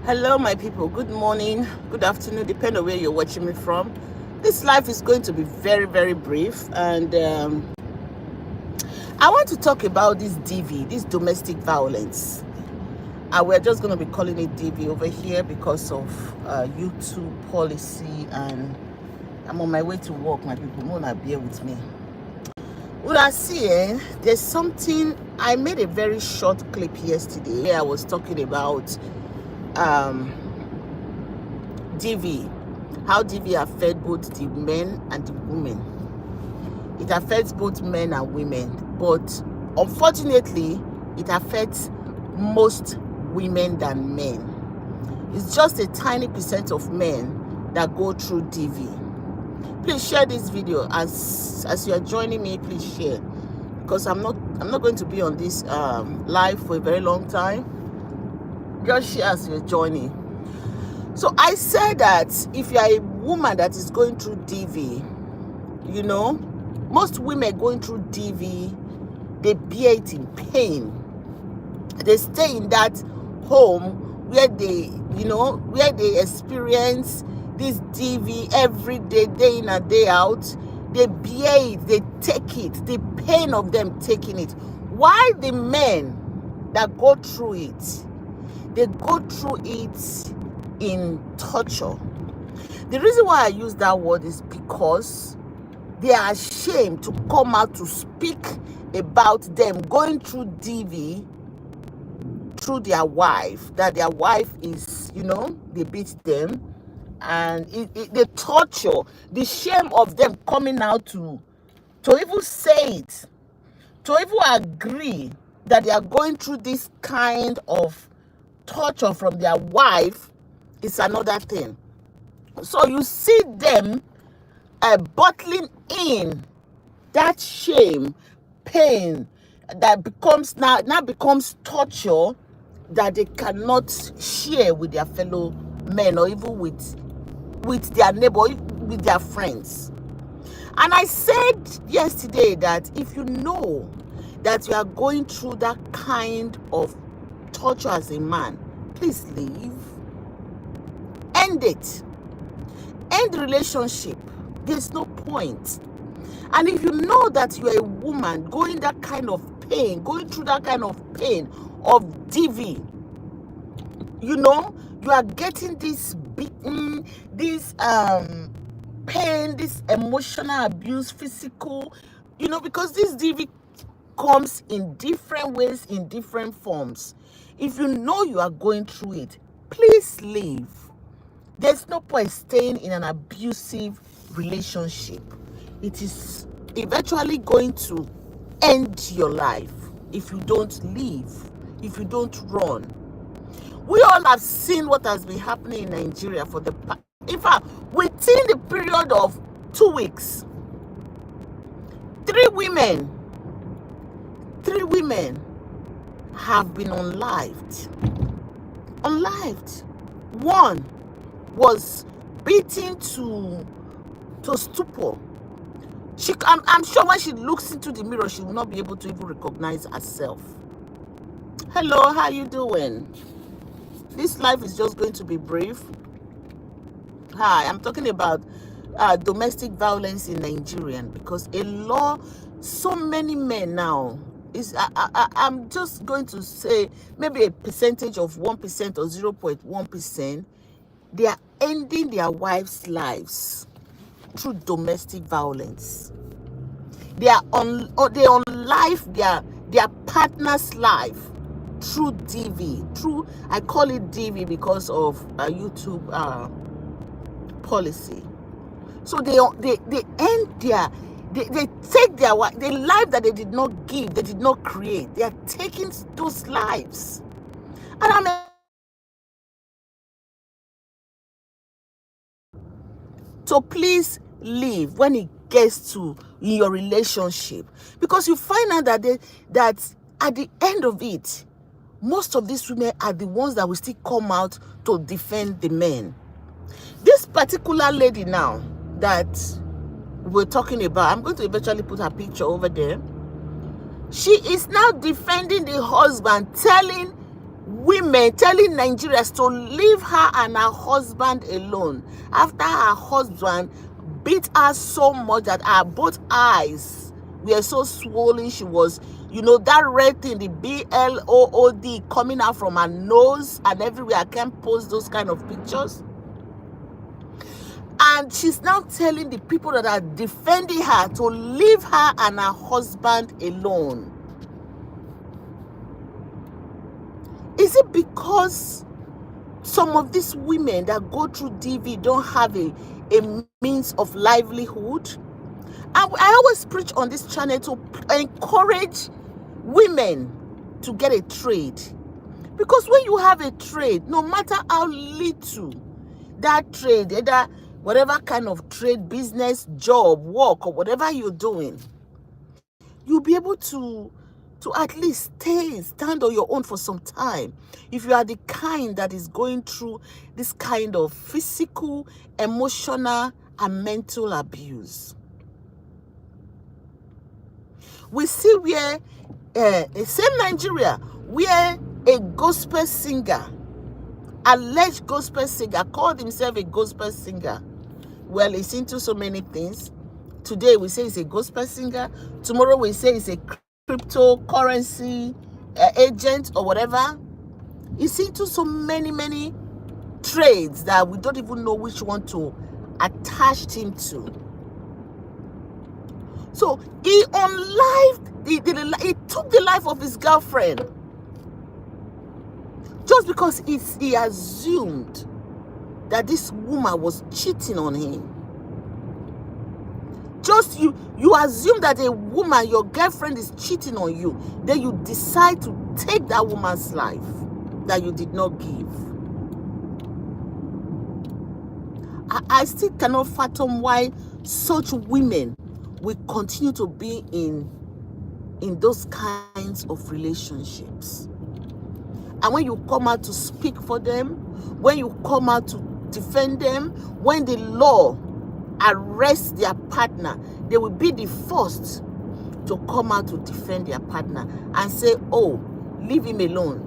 Hello, my people. Good morning, good afternoon, depending on where you're watching me from. This live is going to be very, very brief, and I want to talk about this DV, this domestic violence. We're just going to be calling it DV over here because of YouTube policy, and I'm on my way to work, my people. Mona, bear with me. What I see, there's something. I made a very short clip yesterday where I was talking about DV, how DV affects both the men and the women. It affects both men and women, but unfortunately, it affects most women than men. It's just a tiny percent of men that go through DV. Please share this video as you are joining me. Please share, because I'm not going to be on this live for a very long time. Just share as you're joining. So I said that if you are a woman that is going through DV, you know, most women going through DV, they bear it in pain. They stay in that home where they, where they experience this DV every day, day in and day out. They bear it, they take it, the pain of them taking it. Why the men that go through it, they go through it in torture. The reason why I use that word is because they are ashamed to come out to speak about them going through DV through their wife, that their wife is, they beat them, and the torture, the shame of them coming out to even say it, to even agree that they are going through this kind of torture from their wife is another thing. So you see them bottling in that shame, pain that becomes now becomes torture that they cannot share with their fellow men or even with their neighbor, with their friends. And I said yesterday that if you know that you are going through that kind of torture as a man, please leave. End it. End the relationship. There's no point. And if you know that you are a woman going that kind of pain, going through that kind of pain of DV, you are getting this beaten, this pain, this emotional abuse, physical, because this DV comes in different ways, in different forms. If you know you are going through it, please leave. There's no point staying in an abusive relationship. It is eventually going to end your life if you don't leave, if you don't run. We all have seen what has been happening in Nigeria for the past, in fact, within the period of 2 weeks, three women have been unlived. One was beaten to stupor. I'm sure when she looks into the mirror, she will not be able to even recognize herself. Hello, how you doing? This life is just going to be brief. Hi, I'm talking about domestic violence in Nigeria, because so many men now, I'm just going to say maybe a percentage of 1% or 0.1%, they are ending their wives' lives through domestic violence. They unlife their partner's life through DV. I call it DV because of YouTube policy. So they end they take the life that they did not give, they did not create. They are taking those lives. And so please leave when it gets to in your relationship, because you find out that at the end of it, most of these women are the ones that will still come out to defend the men. This particular lady now that we're talking about, I'm going to eventually put her picture over there. She is now defending the husband, telling women telling Nigerians to leave her and her husband alone after her husband beat her so much that her both eyes were so swollen. She was, that red thing, the BLOOD, coming out from her nose and everywhere. I can't post those kind of pictures. And she's now telling the people that are defending her to leave her and her husband alone. Is it because some of these women that go through DV don't have a means of livelihood? And I always preach on this channel to encourage women to get a trade. Because when you have a trade, no matter how little that trade, either whatever kind of trade, business, job, work, or whatever you're doing, you'll be able to at least stand on your own for some time. If you are the kind that is going through this kind of physical, emotional, and mental abuse. We see where, the same Nigeria, where a gospel singer, alleged gospel singer, called himself a gospel singer. Well, he's into so many things. Today we say he's a gospel singer. Tomorrow we say he's a cryptocurrency agent or whatever. He's into so many trades that we don't even know which one to attach him to. So he he took the life of his girlfriend just because he assumed that this woman was cheating on him. Just you assume that a woman, your girlfriend, is cheating on you, then you decide to take that woman's life that you did not give. I still cannot fathom why such women will continue to be in those kinds of relationships. And when you come out to speak for them, when you come out to defend them, when the law arrest their partner, they will be the first to come out to defend their partner and say, oh, leave him alone.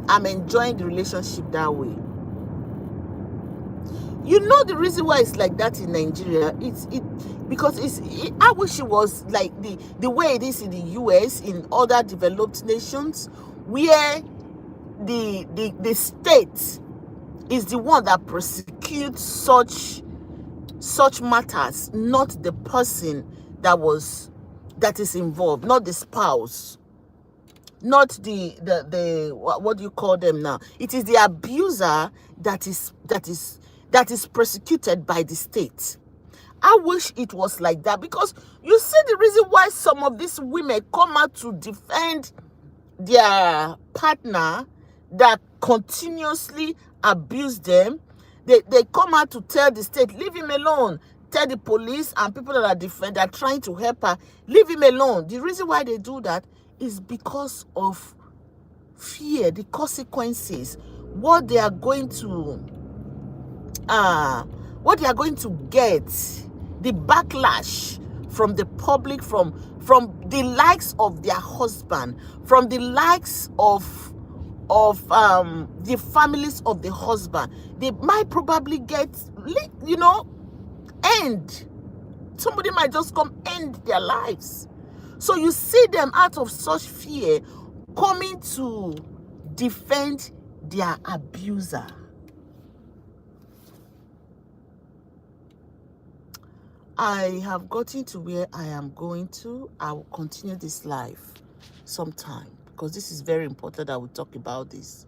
I'm enjoying the relationship that way. You know the reason why it's like that in Nigeria? Because I wish it was like the way it is in the US, in other developed nations, where the state is the one that prosecutes such matters, not the person that is involved, not the spouse, not the what do you call them now? It is the abuser that is prosecuted by the state. I wish it was like that, because you see the reason why some of these women come out to defend their partner that continuously abuse them. They come out to tell the state, leave him alone. Tell the police and people that are trying to help her, leave him alone. The reason why they do that is because of fear, the consequences, what they are going to get, the backlash from the public, from the likes of their husband, from the likes of the families of the husband. They might probably get, end. Somebody might just come end their lives. So you see them out of such fear coming to defend their abuser. I have gotten to where I am going to. I will continue this live sometime, because this is very important that we talk about this.